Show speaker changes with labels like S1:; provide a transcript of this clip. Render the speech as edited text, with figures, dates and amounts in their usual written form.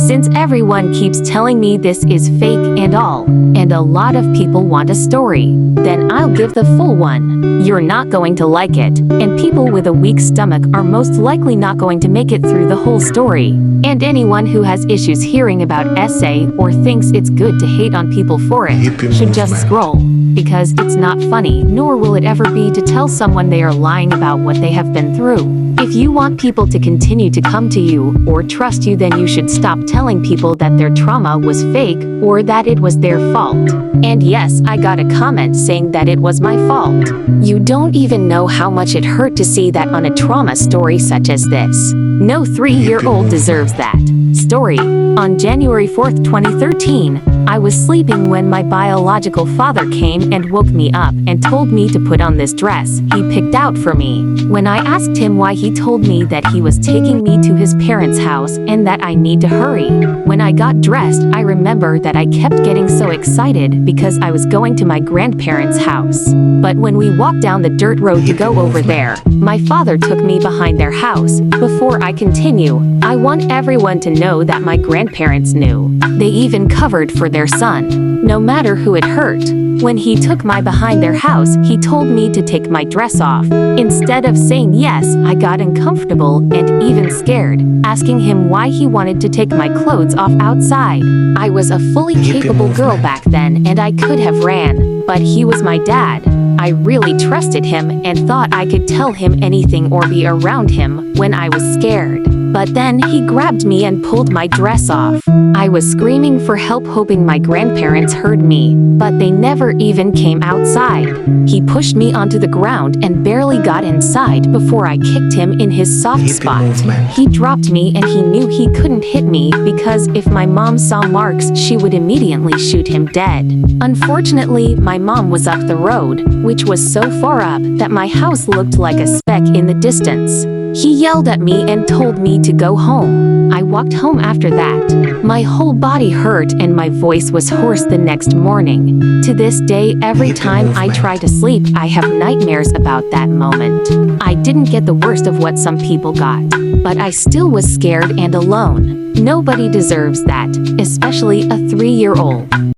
S1: Since everyone keeps telling me this is fake and all, and a lot of people want a story, then I'll give the full one. You're not going to like it, and people with a weak stomach are most likely not going to make it through the whole story. And anyone who has issues hearing about essay or thinks it's good to hate on people for it should just scroll, because it's not funny, nor will it ever be to tell someone they are lying about what they have been through. If you want people to continue to come to you or trust you, then you should stop telling people that their trauma was fake or that it was their fault. And yes, I got a comment saying that it was my fault. You don't even know how much it hurt to see that on a trauma story such as this. No 3-year-old deserves that. Story. On January 4th, 2013, I was sleeping when my biological father came and woke me up and told me to put on this dress he picked out for me. When I asked him why, he told me that he was taking me to his parents' house and that I need to hurry. When I got dressed, I remember that I kept getting so excited because I was going to my grandparents' house. But when we walked down the dirt road to go over there, my father took me behind their house. Before I continue, I want everyone to know that my grandparents knew. They even covered for their son, no matter who it hurt. When he took my behind their house, he told me to take my dress off. Instead of saying yes, I got uncomfortable and even scared, asking him why he wanted to take my clothes off outside. I was a fully capable girl back then and I could have ran, but he was my dad. I really trusted him and thought I could tell him anything or be around him when I was scared. But then he grabbed me and pulled my dress off. I was screaming for help, hoping my grandparents heard me, but they never even came outside. He pushed me onto the ground and barely got inside before I kicked him in his soft spot. He dropped me and he knew he couldn't hit me because if my mom saw marks, she would immediately shoot him dead. Unfortunately, my mom was up the road, which was so far up that my house looked like a speck in the distance. He yelled at me and told me to go home. I walked home after that. My whole body hurt and my voice was hoarse the next morning. To this day, every time I try to sleep, I have nightmares about that moment. I didn't get the worst of what some people got, but I still was scared and alone. Nobody deserves that, especially a 3-year-old.